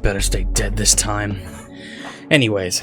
better stay dead this time. Anyways,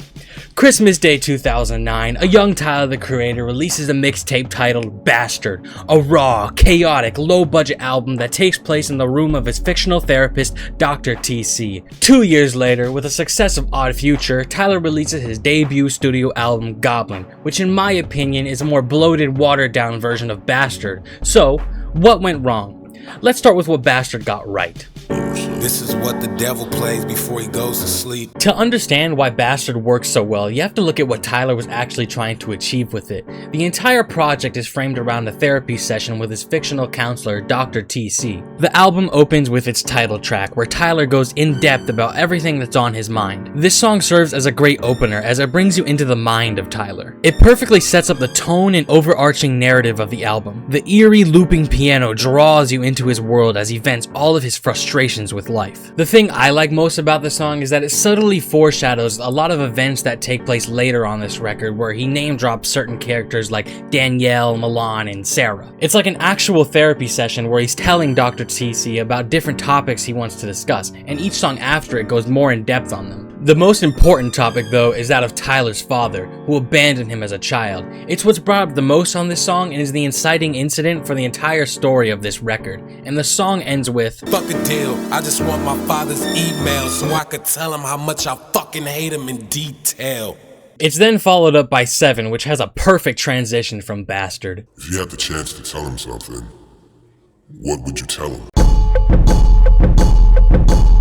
Christmas Day 2009, a young Tyler the Creator releases a mixtape titled Bastard, a raw, chaotic, low-budget album that takes place in the room of his fictional therapist, Dr. TC. 2 years later, with the success of Odd Future, Tyler releases his debut studio album, Goblin, which in my opinion is a more bloated, watered-down version of Bastard. So, what went wrong? Let's start with what Bastard got right. This is what the devil plays before he goes to sleep. To understand why Bastard works so well, you have to look at what Tyler was actually trying to achieve with it. The entire project is framed around a therapy session with his fictional counselor, Dr. TC. The album opens with its title track, where Tyler goes in depth about everything that's on his mind. This song serves as a great opener as it brings you into the mind of Tyler. It perfectly sets up the tone and overarching narrative of the album. The eerie looping piano draws you into his world as he vents all of his frustrations with life. The thing I like most about the song is that it subtly foreshadows a lot of events that take place later on this record, where he name drops certain characters like Danielle, Milan, and Sarah. It's like an actual therapy session where he's telling Dr. TC about different topics he wants to discuss, and each song after it goes more in depth on them. The most important topic though is that of Tyler's father, who abandoned him as a child. It's what's brought up the most on this song and is the inciting incident for the entire story of this record. And the song ends with, "Fuck a deal, I just want my father's email so I could tell him how much I fucking hate him in detail." It's then followed up by 7, which has a perfect transition from Bastard. If you had the chance to tell him something, what would you tell him?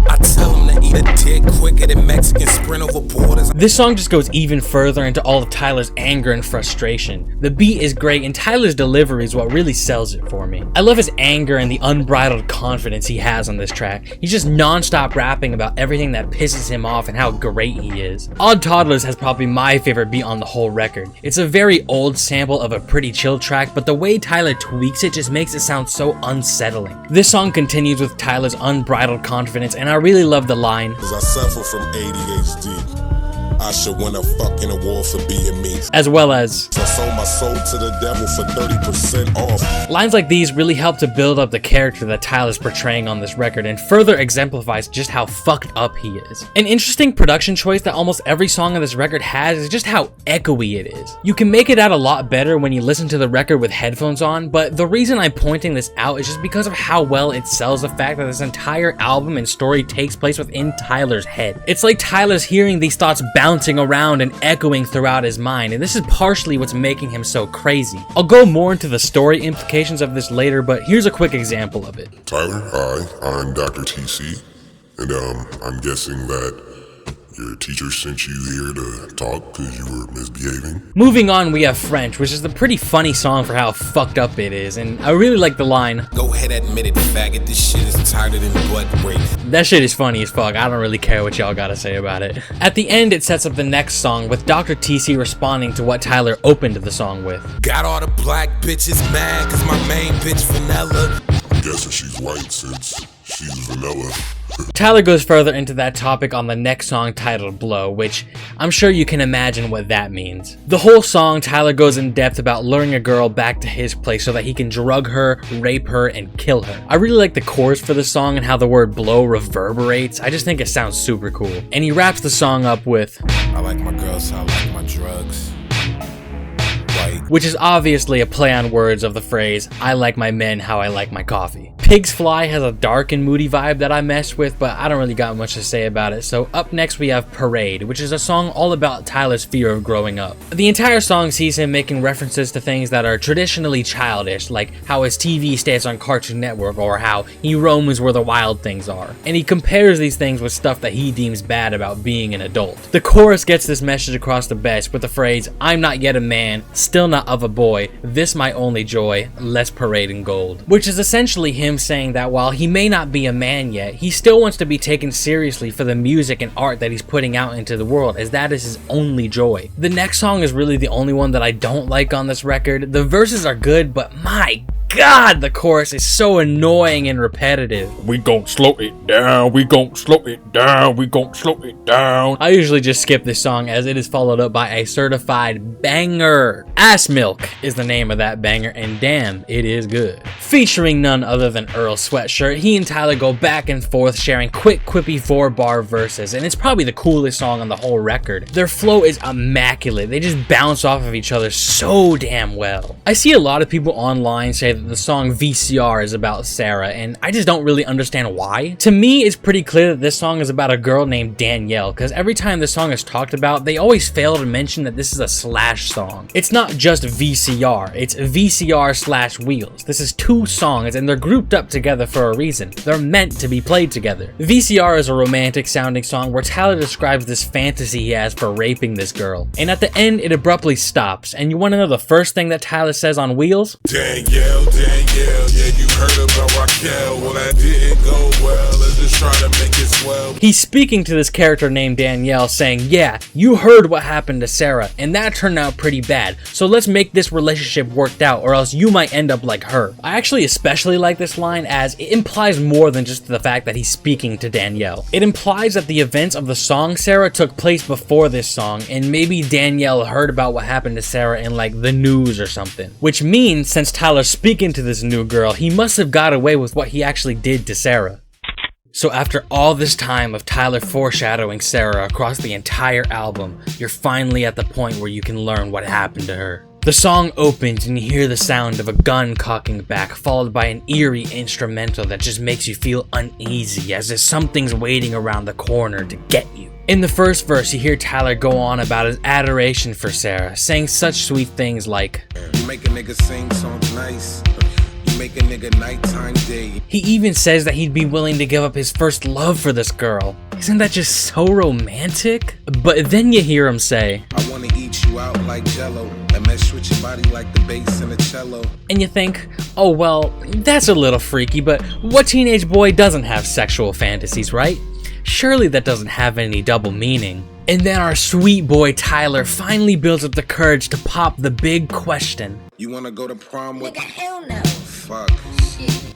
I tell him to eat a dick quicker than Mexicans sprint over borders. This song just goes even further into all of Tyler's anger and frustration. The beat is great and Tyler's delivery is what really sells it for me. I love his anger and the unbridled confidence he has on this track. He's just non-stop rapping about everything that pisses him off and how great he is. Odd Toddlers has probably my favorite beat on the whole record. It's a very old sample of a pretty chill track, but the way Tyler tweaks it just makes it sound so unsettling. This song continues with Tyler's unbridled confidence, and I really love the line, "Cause I suffer from ADHD. I should win a fucking award for being me." As well as, "I sold my soul to the devil for 30% off." Lines like these really help to build up the character that Tyler's portraying on this record and further exemplifies just how fucked up he is. An interesting production choice that almost every song on this record has is just how echoey it is. You can make it out a lot better when you listen to the record with headphones on, but the reason I'm pointing this out is just because of how well it sells the fact that this entire album and story takes place within Tyler's head. It's like Tyler's hearing these thoughts bouncing around and echoing throughout his mind, and this is partially what's making him so crazy. I'll go more into the story implications of this later, but here's a quick example of it. Tyler, hi, I'm Dr. TC, and I'm guessing that your teacher sent you here to talk because you were misbehaving. Moving on, we have French, which is a pretty funny song for how fucked up it is, and I really like the line, "Go ahead, admit it, faggot, this shit is tighter than butt break." That shit is funny as fuck. I don't really care what y'all gotta say about it. At the end, it sets up the next song with Dr. TC responding to what Tyler opened the song with. "Got all the black bitches mad cause my main bitch vanilla." I'm guessing she's white since she's vanilla. Tyler goes further into that topic on the next song titled Blow, which I'm sure you can imagine what that means. The whole song, Tyler goes in depth about luring a girl back to his place so that he can drug her, rape her, and kill her. I really like the chorus for the song and how the word blow reverberates. I just think it sounds super cool. And he wraps the song up with, "I like my girls, I like my drugs. White." Which is obviously a play on words of the phrase, "I like my men how I like my coffee." Pigs Fly has a dark and moody vibe that I mess with, but I don't really got much to say about it. So up next we have Parade, which is a song all about Tyler's fear of growing up. The entire song sees him making references to things that are traditionally childish, like how his TV stays on Cartoon Network or how he roams where the wild things are. And he compares these things with stuff that he deems bad about being an adult. The chorus gets this message across the best with the phrase, "I'm not yet a man, still not of a boy, this my only joy, let's parade in gold." Which is essentially him saying that while he may not be a man yet, he still wants to be taken seriously for the music and art that he's putting out into the world, as that is his only joy. The next song is really the only one that I don't like on this record. The verses are good, but my god, the chorus is so annoying and repetitive. We gon' slow it down, we gon' slow it down, we gon' slow it down. I usually just skip this song as it is followed up by a certified banger. AssMilk is the name of that banger, and damn, it is good. Featuring none other than Earl Sweatshirt, he and Tyler go back and forth sharing quick, quippy 4-bar verses, and it's probably the coolest song on the whole record. Their flow is immaculate, they just bounce off of each other so damn well. I see a lot of people online say that the song VCR is about Sarah, and I just don't really understand why. To me, it's pretty clear that this song is about a girl named Danielle, because every time this song is talked about, they always fail to mention that this is a Slash song. It's not just VCR, it's VCR/Wheels. This is 2 songs, and they're grouped up together for a reason. They're meant to be played together. VCR is a romantic sounding song where Tyler describes this fantasy he has for raping this girl, and at the end it abruptly stops. And you want to know the first thing that Tyler says on Wheels? Danielle, yeah, you heard about Raquel. Well, that didn't go well. Let's just try to make it swell. He's speaking to this character named Danielle saying, yeah, you heard what happened to Sarah, and that turned out pretty bad, so let's make this relationship worked out or else you might end up like her. I actually especially like this line as it implies more than just the fact that he's speaking to Danielle. It implies that the events of the song Sarah took place before this song, and maybe Danielle heard about what happened to Sarah in like the news or something. Which means since Tyler's speaking to this new girl, he must have got away with what he actually did to Sarah. So after all this time of Tyler foreshadowing Sarah across the entire album, you're finally at the point where you can learn what happened to her. The song opens and you hear the sound of a gun cocking back, followed by an eerie instrumental that just makes you feel uneasy, as if something's waiting around the corner to get you. In the first verse, you hear Tyler go on about his adoration for Sarah, saying such sweet things like, You make a nigga sing songs nice. You make a nigga nighttime day. He even says that he'd be willing to give up his first love for this girl. Isn't that just so romantic? But then you hear him say, I wanna eat you out like jello and mesh with your body like the bass in a cello. and you think, oh well, that's a little freaky, but what teenage boy doesn't have sexual fantasies, right? Surely that doesn't have any double meaning. And then our sweet boy Tyler finally builds up the courage to pop the big question. You wanna go to prom with? Nigga, hell no. Fuck. Shit.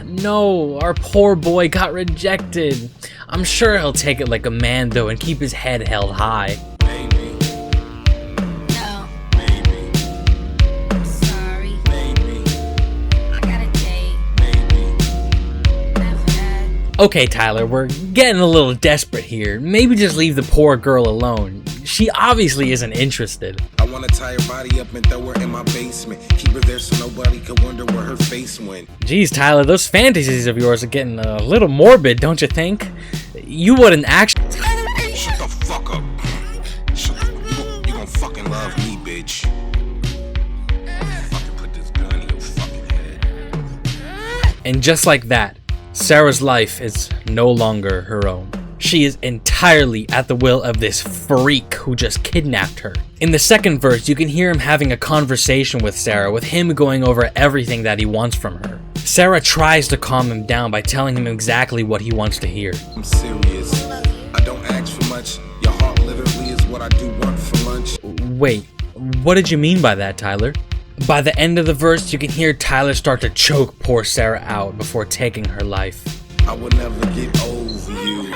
No, our poor boy got rejected. I'm sure he'll take it like a man though and keep his head held high. Maybe. No. Maybe. I'm sorry. Maybe. I got a date. Maybe. After that. Okay, Tyler, we're getting a little desperate here. Maybe just leave the poor girl alone. She obviously isn't interested. I wanna tie her body up and throw her in my basement. Keep her there so nobody could wonder where her face went. Geez, Tyler, those fantasies of yours are getting a little morbid, don't you think? You wouldn't actually... Shut the fuck up. You gon' fucking love me, bitch. Fucking put this gun in your fucking head. And just like that, Sarah's life is no longer her own. She is entirely at the will of this freak who just kidnapped her. In the second verse, you can hear him having a conversation with Sarah, with him going over everything that he wants from her. Sarah tries to calm him down by telling him exactly what he wants to hear. I'm serious. I don't ask for much. Your heart literally is what I do want for lunch. Wait, what did you mean by that, Tyler? By the end of the verse, you can hear Tyler start to choke poor Sarah out before taking her life. I would never get over you.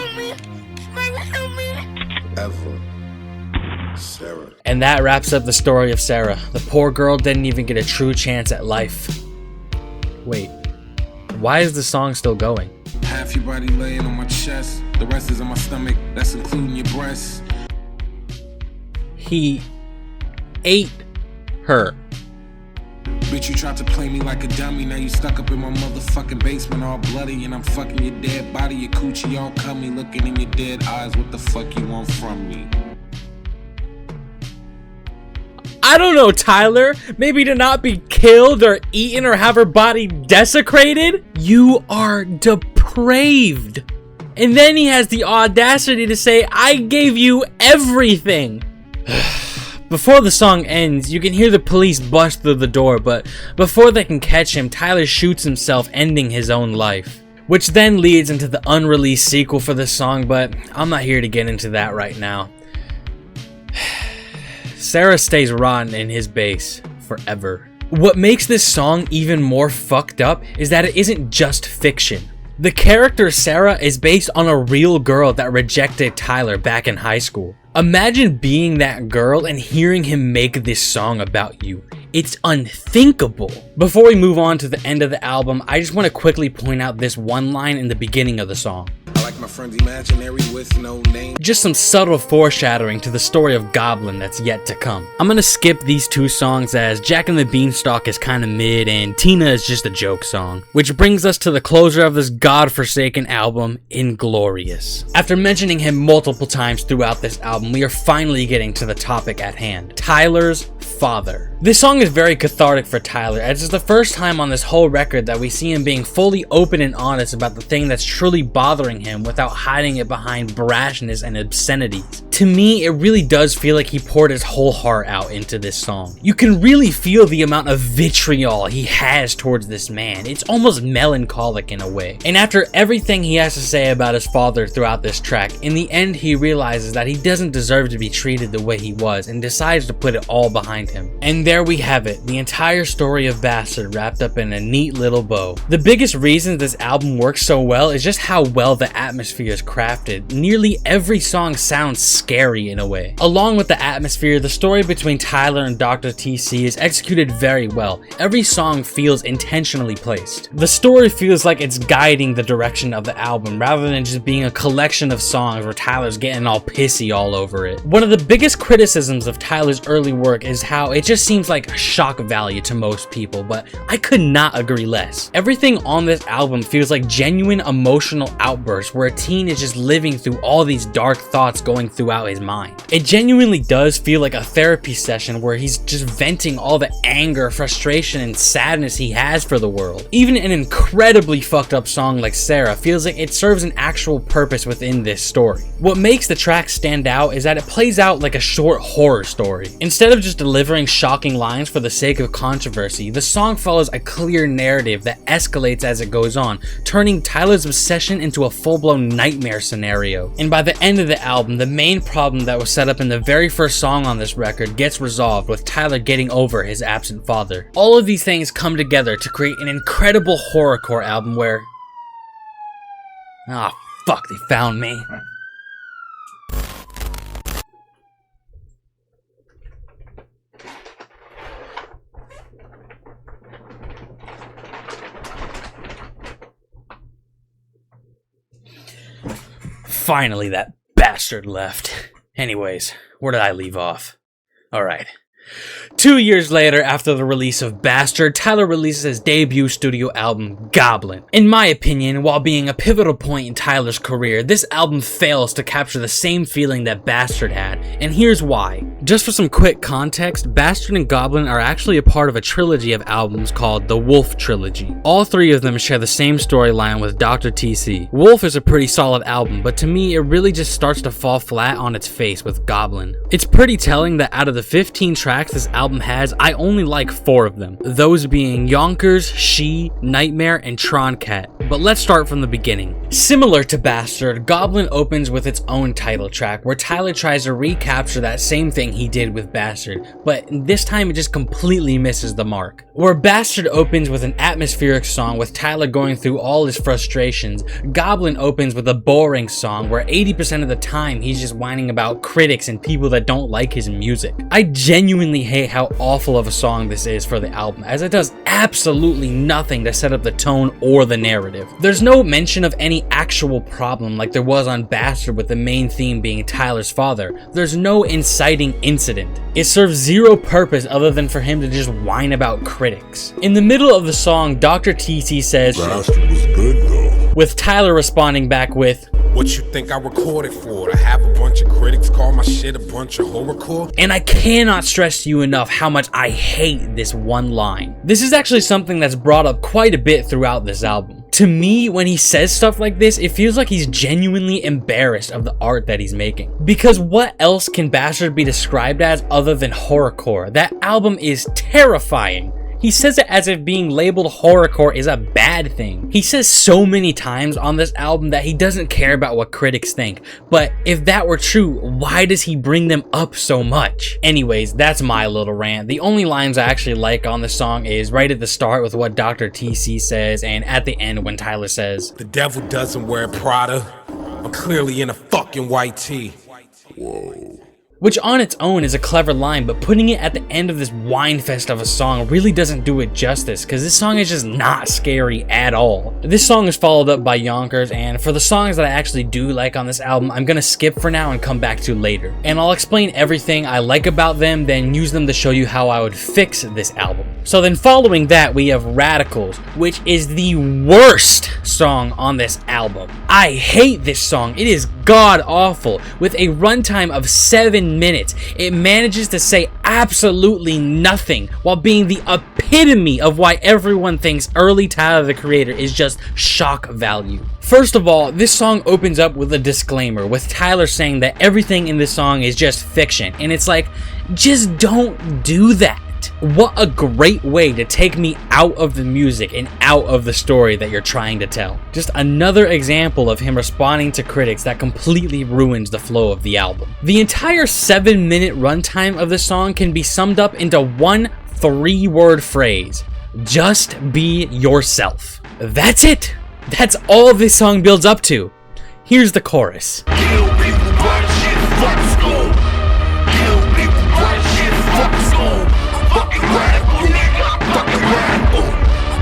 Ever. Sarah. And that wraps up the story of Sarah. The poor girl didn't even get a true chance at life. Wait, why is the song still going? Half your body laying on my chest. The rest is on my stomach. That's including your breasts. He ate her. Bitch, you tried to play me like a dummy. Now you stuck up in my motherfucking basement all bloody. And I'm fucking your dead body, your coochie all cummy. Looking in your dead eyes, what the fuck you want from me? I don't know, Tyler. Maybe to not be killed or eaten or have her body desecrated? You are depraved. And then he has the audacity to say, I gave you everything. Before the song ends, you can hear the police bust through the door, but before they can catch him, Tyler shoots himself, ending his own life. Which then leads into the unreleased sequel for this song, but I'm not here to get into that right now. Sarah stays rotten in his base forever. What makes this song even more fucked up is that it isn't just fiction. The character Sarah is based on a real girl that rejected Tyler back in high school. Imagine being that girl and hearing him make this song about you. It's unthinkable. Before we move on to the end of the album, I just want to quickly point out this one line in the beginning of the song. I like my friends imaginary with no name. Just some subtle foreshadowing to the story of Goblin that's yet to come. I'm gonna skip these two songs as Jack and the Beanstalk is kinda mid and Tina is just a joke song. Which brings us to the closure of this godforsaken album, Inglorious. After mentioning him multiple times throughout this album, we are finally getting to the topic at hand. Tyler's father. This song is very cathartic for Tyler, as it's the first time on this whole record that we see him being fully open and honest about the thing that's truly bothering him without hiding it behind brashness and obscenities. To me, it really does feel like he poured his whole heart out into this song. You can really feel the amount of vitriol he has towards this man. It's almost melancholic in a way. And after everything he has to say about his father throughout this track, in the end he realizes that he doesn't deserve to be treated the way he was and decides to put it all behind him. And there we have it, the entire story of Bastard wrapped up in a neat little bow. The biggest reason this album works so well is just how well the atmosphere is crafted. Nearly every song sounds scary in a way. Along with the atmosphere, the story between Tyler and Dr. TC is executed very well. Every song feels intentionally placed. The story feels like it's guiding the direction of the album rather than just being a collection of songs where Tyler's getting all pissy all over it. One of the biggest criticisms of Tyler's early work is how it just seems like shock value to most people, but I could not agree less. Everything on this album feels like genuine emotional outbursts where a teen is just living through all these dark thoughts going throughout his mind. It genuinely does feel like a therapy session where he's just venting all the anger, frustration, and sadness he has for the world. Even an incredibly fucked up song like Sarah feels like it serves an actual purpose within this story. What makes the track stand out is that it plays out like a short horror story. Instead of just delivering shocking lines for the sake of controversy, the song follows a clear narrative that escalates as it goes on, turning Tyler's obsession into a full-blown nightmare scenario. And by the end of the album, the main problem that was set up in the very first song on this record gets resolved with Tyler getting over his absent father. All of these things come together to create an incredible horrorcore album where... Ah, fuck, they found me. Finally, that bastard left. Anyways, where did I leave off? Alright. 2 years later, after the release of Bastard, Tyler releases his debut studio album, Goblin. In my opinion, while being a pivotal point in Tyler's career, this album fails to capture the same feeling that Bastard had, and here's why. Just for some quick context, Bastard and Goblin are actually a part of a trilogy of albums called the Wolf Trilogy. All three of them share the same storyline with Dr. TC. Wolf is a pretty solid album, but to me, it really just starts to fall flat on its face with Goblin. It's pretty telling that out of the 15 tracks this album has, I only like 4 of them. Those being Yonkers, She, Nightmare, and Tron Cat. But let's start from the beginning. Similar to Bastard, Goblin opens with its own title track, where Tyler tries to recapture that same thing he did with Bastard, but this time it just completely misses the mark. Where Bastard opens with an atmospheric song with Tyler going through all his frustrations, Goblin opens with a boring song where 80% of the time he's just whining about critics and people that don't like his music. I genuinely hate how awful of a song this is for the album, as it does absolutely nothing to set up the tone or the narrative. There's no mention of any actual problem like there was on Bastard with the main theme being Tyler's father. There's no inciting incident. It serves zero purpose other than for him to just whine about critics. In the middle of the song, Dr. TC says, Bastard was good though. with Tyler responding back with, What you think I recorded for? To have a bunch of critics call my shit a bunch of horrorcore? and I cannot stress to you enough how much I hate this one line. This is actually something that's brought up quite a bit throughout this album. To me, when he says stuff like this, it feels like he's genuinely embarrassed of the art that he's making. Because what else can Bastard be described as other than horrorcore? That album is terrifying. He says it as if being labeled horrorcore is a bad thing. He says so many times on this album that he doesn't care about what critics think, but if that were true, why does he bring them up so much? Anyways, that's my little rant. The only lines I actually like on the song is right at the start with what Dr. TC says, and at the end when Tyler says, The devil doesn't wear Prada. I'm clearly in a fucking white tee. which on its own is a clever line, but putting it at the end of this wine fest of a song really doesn't do it justice, because this song is just not scary at all. This song is followed up by Yonkers, and for the songs that I actually do like on this album, I'm gonna skip for now and come back to later. And I'll explain everything I like about them, then use them to show you how I would fix this album. So then following that, we have Radicals, which is the worst song on this album. I hate this song. It is god awful. With a runtime of 7 minutes, it manages to say absolutely nothing while being the epitome of why everyone thinks early Tyler the Creator is just shock value. First of all, this song opens up with a disclaimer, with Tyler saying that everything in this song is just fiction, and it's like, just don't do that. What a great way to take me out of the music and out of the story that you're trying to tell. Just another example of him responding to critics that completely ruins the flow of the album. The entire 7-minute runtime of the song can be summed up into one 3-word phrase: just be yourself. That's it. That's all this song builds up to. Here's the chorus. Kill people, burn shit, fuck school. Kill people, burn shit, fuck school. Fucking radical, nigga. Fucking radical.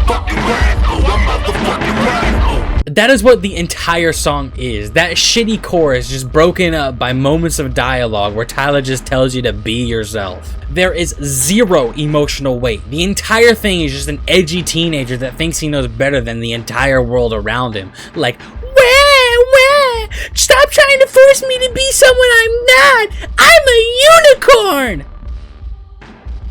Fucking radical. I'm motherfucking radical. That is what the entire song is. That shitty chorus just broken up by moments of dialogue where Tyler just tells you to be yourself. There is zero emotional weight. The entire thing is just an edgy teenager that thinks he knows better than the entire world around him. Like, wah, stop trying to force me to be someone I'm not. I'm a unicorn.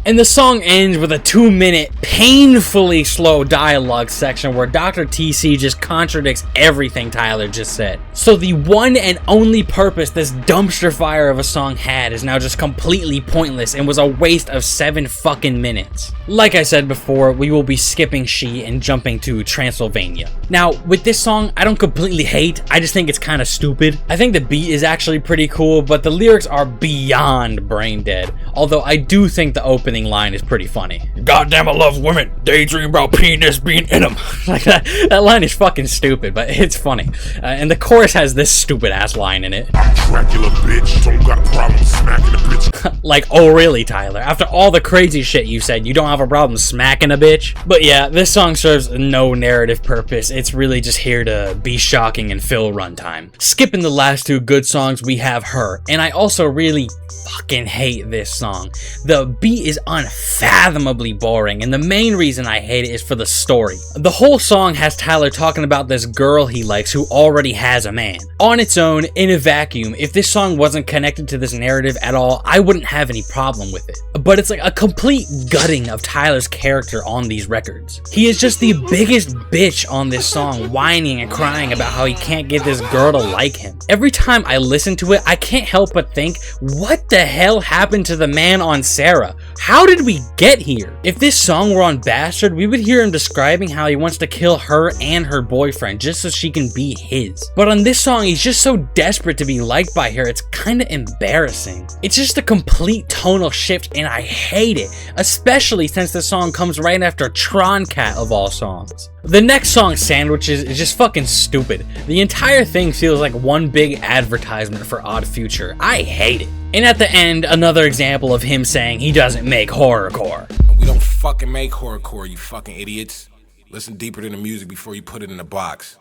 And the song ends with a 2-minute, painfully slow dialogue section where Dr. TC just contradicts everything Tyler just said. So the one and only purpose this dumpster fire of a song had is now just completely pointless and was a waste of 7 fucking minutes. Like I said before, we will be skipping She and jumping to Transylvania. Now, with this song, I don't completely hate, I just think it's kind of stupid. I think the beat is actually pretty cool, but the lyrics are beyond brain dead. Although I do think the opening line is pretty funny. Goddamn, I love women. Daydream about penis being in them. Like that line is fucking stupid, but it's funny. And the chorus has this stupid ass line in it. I'm Dracula, bitch. Don't got a problem smacking a bitch. Like, oh really, Tyler? After all the crazy shit you said, you don't have a problem smacking a bitch? But yeah, this song serves no narrative purpose. It's really just here to be shocking and fill runtime. Skipping the last 2 good songs, we have Her. And I also really fucking hate this song. The beat is unfathomably boring, and the main reason I hate it is for the story. The whole song has Tyler talking about this girl he likes who already has a man. On its own, in a vacuum, if this song wasn't connected to this narrative at all, I wouldn't have any problem with it. But it's like a complete gutting of Tyler's character on these records. He is just the biggest bitch on this song, whining and crying about how he can't get this girl to like him. Every time I listen to it, I can't help but think, what the hell happened to the man on Sarah? How did we get here? If this song were on Bastard, we would hear him describing how he wants to kill her and her boyfriend just so she can be his. But on this song, he's just so desperate to be liked by her, it's kinda embarrassing. It's just a complete tonal shift and I hate it, especially since the song comes right after Tron Cat of all songs. The next song, Sandwiches, is just fucking stupid. The entire thing feels like one big advertisement for Odd Future. I hate it. And at the end, another example of him saying he doesn't make horrorcore. We don't fucking make horrorcore, you fucking idiots. Listen deeper to the music before you put it in a box.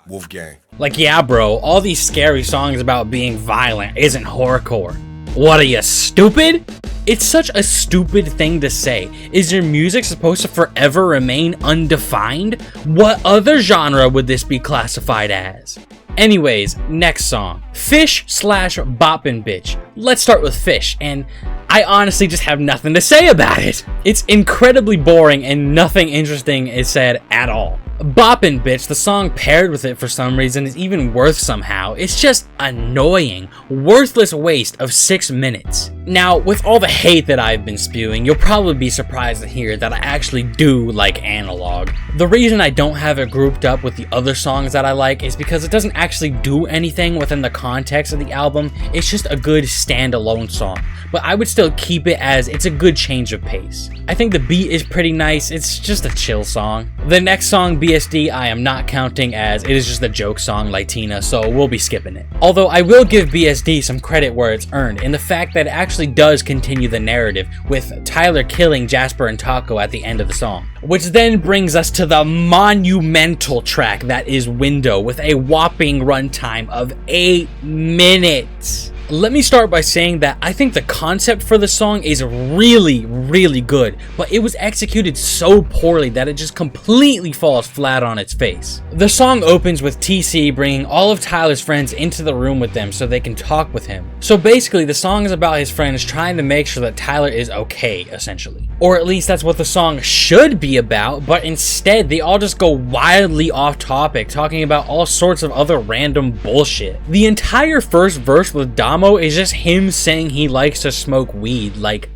Wolfgang. Like, yeah bro, all these scary songs about being violent isn't horrorcore. What are you, stupid? It's such a stupid thing to say. Is your music supposed to forever remain undefined? What other genre would this be classified as? Anyways, next song. Fish/Boppin' Bitch. Let's start with Fish, and I honestly just have nothing to say about it. It's incredibly boring and nothing interesting is said at all. Boppin' Bitch, the song paired with it for some reason, is even worse somehow. It's just annoying. Worthless waste of 6 minutes. Now, with all the hate that I've been spewing, you'll probably be surprised to hear that I actually do like Analog. The reason I don't have it grouped up with the other songs that I like is because it doesn't actually do anything within the context of the album. It's just a good standalone song, but I would still keep it as it's a good change of pace. I think the beat is pretty nice, it's just a chill song. The next song, BSD, I am not counting as it is just a joke song like Tina, so we'll be skipping it. Although I will give BSD some credit where it's earned in the fact that it actually does continue the narrative with Tyler killing Jasper and Taco at the end of the song. Which then brings us to the monumental track that is Window with a whopping runtime of 8 minutes. Let me start by saying that I think the concept for the song is really, really good, but it was executed so poorly that it just completely falls flat on its face. The song opens with TC bringing all of Tyler's friends into the room with them so they can talk with him. So basically, the song is about his friends trying to make sure that Tyler is okay, essentially. Or at least that's what the song should be about, but instead they all just go wildly off topic, talking about all sorts of other random bullshit. The entire first verse with Damo is just him saying he likes to smoke weed, like,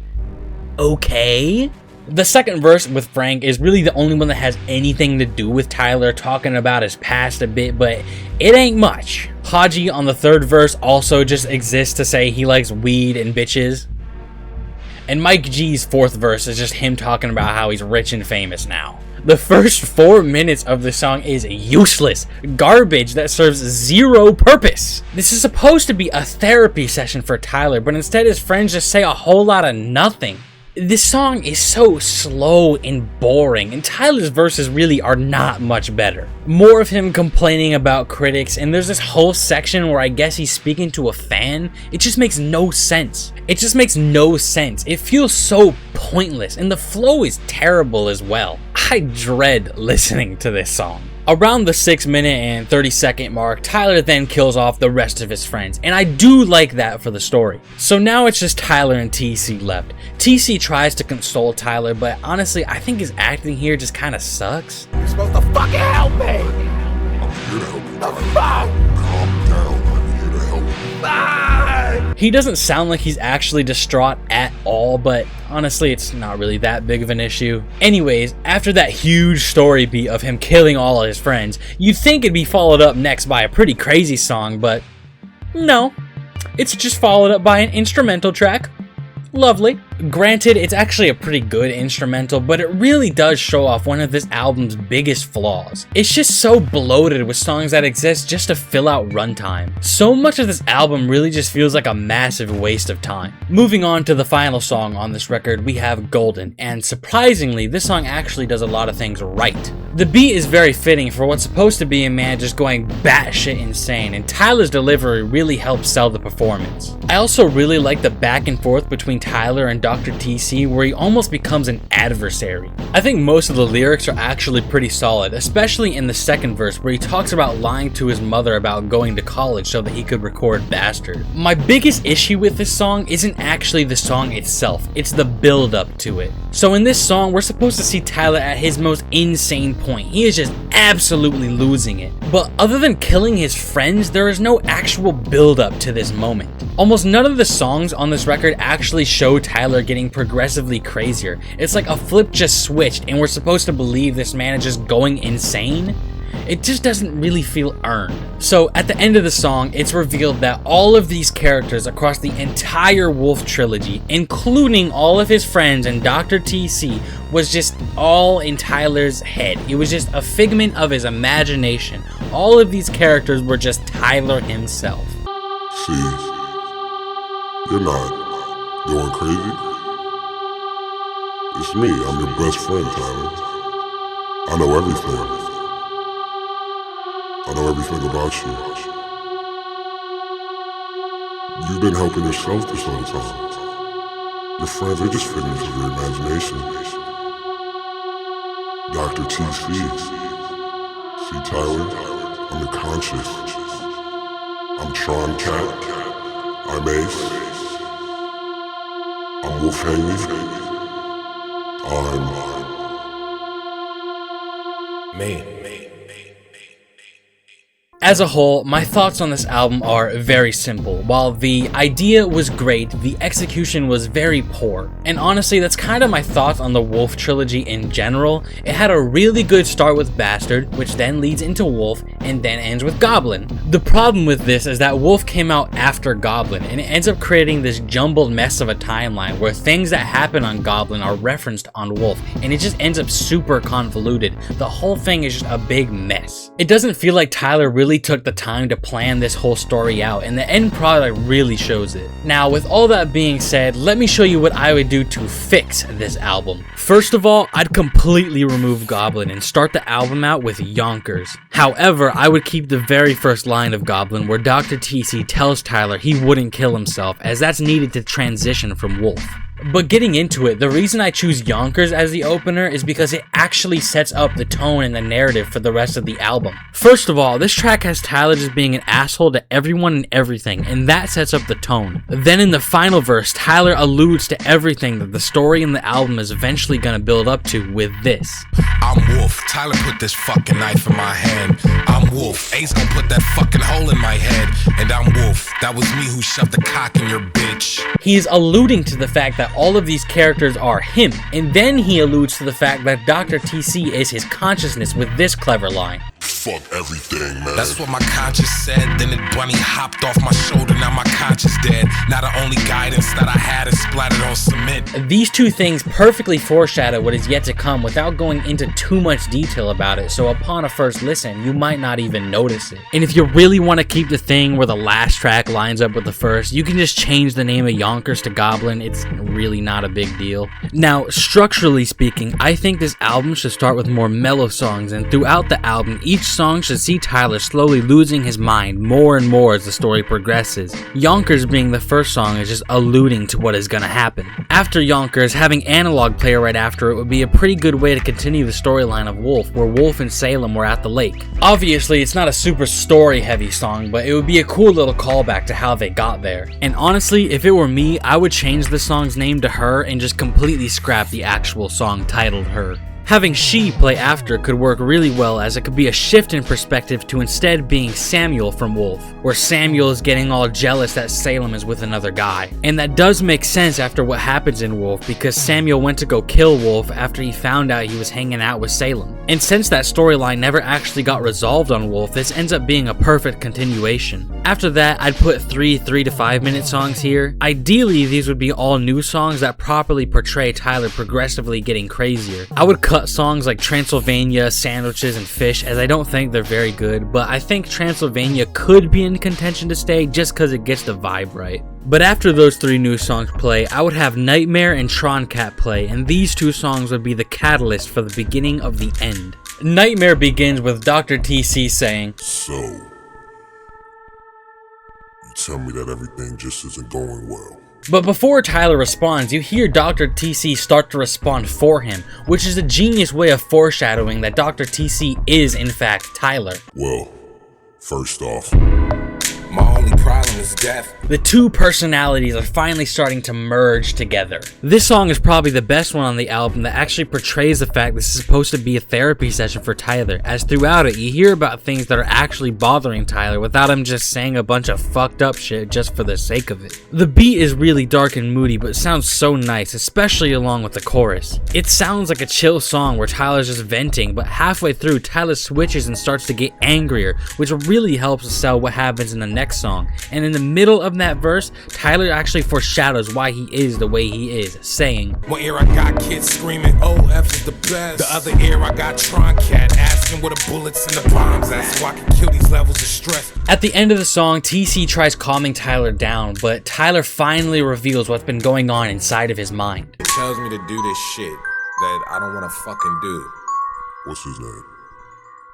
okay? The second verse with Frank is really the only one that has anything to do with Tyler, talking about his past a bit, but it ain't much. Haji on the third verse also just exists to say he likes weed and bitches. And Mike G's fourth verse is just him talking about how he's rich and famous now. The first 4 minutes of the song is useless garbage that serves zero purpose. This is supposed to be a therapy session for Tyler, but instead his friends just say a whole lot of nothing. This song is so slow and boring, and Tyler's verses really are not much better. More of him complaining about critics, and there's this whole section where I guess he's speaking to a fan. It just makes no sense. It feels so pointless, and the flow is terrible as well. I dread listening to this song. Around the 6 minute and 30-second mark, Tyler then kills off the rest of his friends, and I do like that for the story. So now it's just Tyler and TC left. TC tries to console Tyler, but honestly, I think his acting here just kind of sucks. You're supposed to fucking help me! I'm here to help you. The fuck? Calm down. I'm here to help you. He doesn't sound like he's actually distraught at all, but honestly, it's not really that big of an issue. Anyways, after that huge story beat of him killing all of his friends, you'd think it'd be followed up next by a pretty crazy song, but no. It's just followed up by an instrumental track. Lovely. Granted, it's actually a pretty good instrumental, but it really does show off one of this album's biggest flaws. It's just so bloated with songs that exist just to fill out runtime. So much of this album really just feels like a massive waste of time. Moving on to the final song on this record, we have Golden, and surprisingly, this song actually does a lot of things right. The beat is very fitting for what's supposed to be a man just going batshit insane, and Tyler's delivery really helps sell the performance. I also really like the back and forth between Tyler and Dr. TC, where he almost becomes an adversary. I think most of the lyrics are actually pretty solid, especially in the second verse where he talks about lying to his mother about going to college so that he could record Bastard. My biggest issue with this song isn't actually the song itself, it's the build up to it. So in this song, we're supposed to see Tyler at his most insane point. He is just absolutely losing it. But other than killing his friends, there is no actual build up to this moment. Almost none of the songs on this record actually show Tyler getting progressively crazier. It's like a flip just switched and we're supposed to believe this man is just going insane. It just doesn't really feel earned. So at the end of the song, it's revealed that all of these characters across the entire Wolf trilogy, including all of his friends and Dr. TC, was just all in Tyler's head. It was just a figment of his imagination. All of these characters were just Tyler himself. See, you're not going crazy. It's me, I'm your best friend, Tyler. I know everything. I know everything about you. You've been helping yourself this whole time. Your friends are just figments of your imagination. Dr. TC. See, Tyler, I'm the conscious. I'm Tron Cat. I'm Ace. I'm Wolf Haley. I'm me. As a whole, my thoughts on this album are very simple. While the idea was great, the execution was very poor. And honestly, that's kind of my thoughts on the Wolf trilogy in general. It had a really good start with Bastard, which then leads into Wolf, and then ends with Goblin. The problem with this is that Wolf came out after Goblin, and it ends up creating this jumbled mess of a timeline where things that happen on Goblin are referenced on Wolf, and it just ends up super convoluted. The whole thing is just a big mess. It doesn't feel like Tyler really took the time to plan this whole story out, and the end product really shows it. Now, with all that being said, let me show you what I would do to fix this album. First of all, I'd completely remove Goblin and start the album out with Yonkers. However, I would keep the very first line of Goblin where Dr. TC tells Tyler he wouldn't kill himself, as that's needed to transition from Wolf. But getting into it, the reason I choose Yonkers as the opener is because it actually sets up the tone and the narrative for the rest of the album. First of all, this track has Tyler just being an asshole to everyone and everything, and that sets up the tone. Then in the final verse, Tyler alludes to everything that the story in the album is eventually gonna build up to with this. I'm Wolf. Tyler put this fucking knife in my hand. I'm Wolf. Ace gonna put that fucking hole in my head. And I'm Wolf. That was me who shoved the cock in your bitch. He is alluding to the fact that all of these characters are him, and then he alludes to the fact that Dr. TC is his consciousness with this clever line. Fuck everything, man. That's what my conscience said. Then it bunny hopped off my shoulder. Now my conscience dead. Now the only guidance that I had is splattered on cement. These two things perfectly foreshadow what is yet to come without going into too much detail about it, so upon a first listen, you might not even notice it. And if you really want to keep the thing where the last track lines up with the first, you can just change the name of Yonkers to Goblin. It's really not a big deal. Now, structurally speaking, I think this album should start with more mellow songs, and throughout the album, each song should see Tyler slowly losing his mind more and more as the story progresses. Yonkers being the first song is just alluding to what is gonna happen. After Yonkers, having Analog play right after it would be a pretty good way to continue the storyline of Wolf, where Wolf and Salem were at the lake. Obviously, it's not a super story-heavy song, but it would be a cool little callback to how they got there. And honestly, if it were me, I would change the song's name to Her and just completely scrap the actual song titled Her. Having She play after could work really well, as it could be a shift in perspective to instead being Samuel from Wolf, where Samuel is getting all jealous that Salem is with another guy. And that does make sense after what happens in Wolf, because Samuel went to go kill Wolf after he found out he was hanging out with Salem. And since that storyline never actually got resolved on Wolf, this ends up being a perfect continuation. After that, I'd put 3 to 5 minute songs here. Ideally, these would be all new songs that properly portray Tyler progressively getting crazier. I would cut songs like Transylvania, Sandwiches, and Fish, as I don't think they're very good, but I think Transylvania could be in contention to stay just because it gets the vibe right. But after those 3 new songs play, I would have Nightmare and Tron Cat play, and these 2 songs would be the catalyst for the beginning of the end. Nightmare begins with Dr. TC saying, So, you tell me that everything just isn't going well. But before Tyler responds, you hear Dr. TC start to respond for him, which is a genius way of foreshadowing that Dr. TC is in fact Tyler. Well, first off, My only problem is death. The 2 personalities are finally starting to merge together. This song is probably the best one on the album that actually portrays the fact this is supposed to be a therapy session for Tyler, as throughout it you hear about things that are actually bothering Tyler without him just saying a bunch of fucked up shit just for the sake of it. The beat is really dark and moody, but sounds so nice, especially along with the chorus. It sounds like a chill song where Tyler's just venting, but halfway through Tyler switches and starts to get angrier, which really helps to sell what happens in the next song. And in the middle of that verse, Tyler actually foreshadows why he is the way he is, saying, One ear I got kids screaming, OF is the best. The other ear I got Tron Cat asking where the bullets and the bombs at, so I can kill these levels of stress. At the end of the song, TC tries calming Tyler down, but Tyler finally reveals what's been going on inside of his mind. It tells me to do this shit that I don't want to fucking do. what's his name?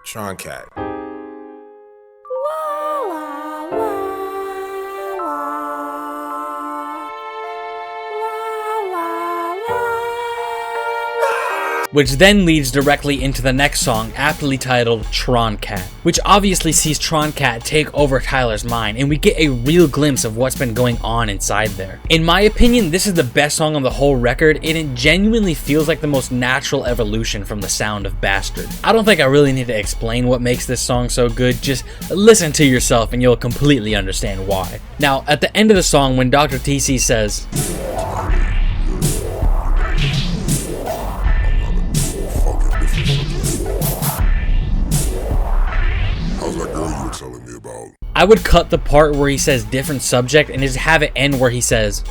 Tron Cat. which then leads directly into the next song, aptly titled Tron Cat, which obviously sees Tron Cat take over Tyler's mind, and we get a real glimpse of what's been going on inside there. In my opinion, this is the best song on the whole record, and it genuinely feels like the most natural evolution from the sound of Bastard. I don't think I really need to explain what makes this song so good, just listen to yourself and you'll completely understand why. Now, at the end of the song, when Dr. TC says, How's that girl you were telling me about? I would cut the part where he says different subject and just have it end where he says,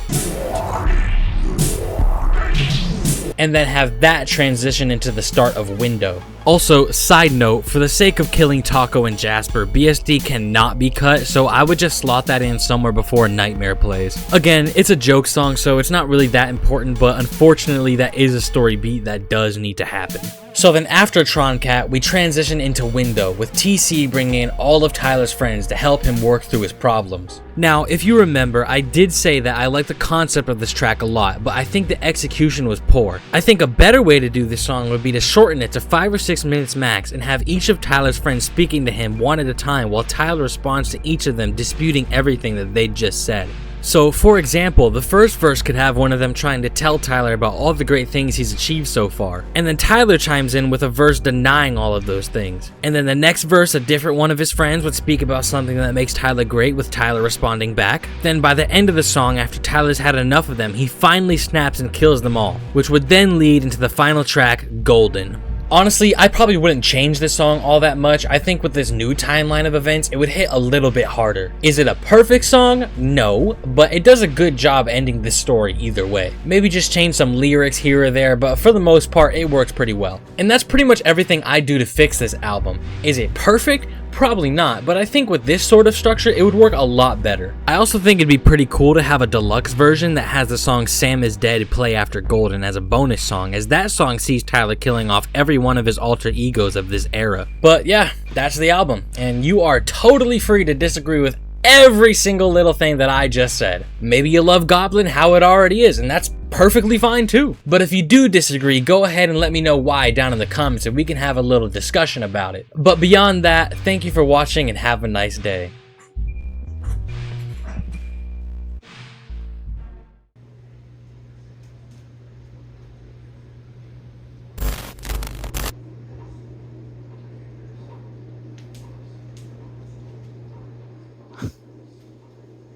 and then have that transition into the start of Window. Also, side note, for the sake of killing Taco and Jasper, BSD cannot be cut, so I would just slot that in somewhere before Nightmare plays. Again, it's a joke song, so it's not really that important, but unfortunately that is a story beat that does need to happen. So then after Tron Cat, we transition into Window, with TC bringing in all of Tyler's friends to help him work through his problems. Now, if you remember, I did say that I like the concept of this track a lot, but I think the execution was poor. I think a better way to do this song would be to shorten it to 5 or 6 minutes max and have each of Tyler's friends speaking to him one at a time while Tyler responds to each of them disputing everything that they just said. So, for example, the first verse could have one of them trying to tell Tyler about all the great things he's achieved so far, and then Tyler chimes in with a verse denying all of those things. And then the next verse, a different one of his friends would speak about something that makes Tyler great, with Tyler responding back. Then by the end of the song, after Tyler's had enough of them, he finally snaps and kills them all, which would then lead into the final track, Golden. Honestly, I probably wouldn't change this song all that much. I think with this new timeline of events, it would hit a little bit harder. Is it a perfect song? No, but it does a good job ending this story either way. Maybe just change some lyrics here or there, but for the most part, it works pretty well. And that's pretty much everything I do to fix this album. Is it perfect? Probably not, but I think with this sort of structure, it would work a lot better. I also think it'd be pretty cool to have a deluxe version that has the song Sam is Dead play after Golden as a bonus song, as that song sees Tyler killing off every one of his alter egos of this era. But yeah, that's the album, and you are totally free to disagree with every single little thing that I just said. Maybe you love Goblin how it already is, and that's perfectly fine too. But if you do disagree, go ahead and let me know why down in the comments and we can have a little discussion about it. But beyond that, thank you for watching and have a nice day.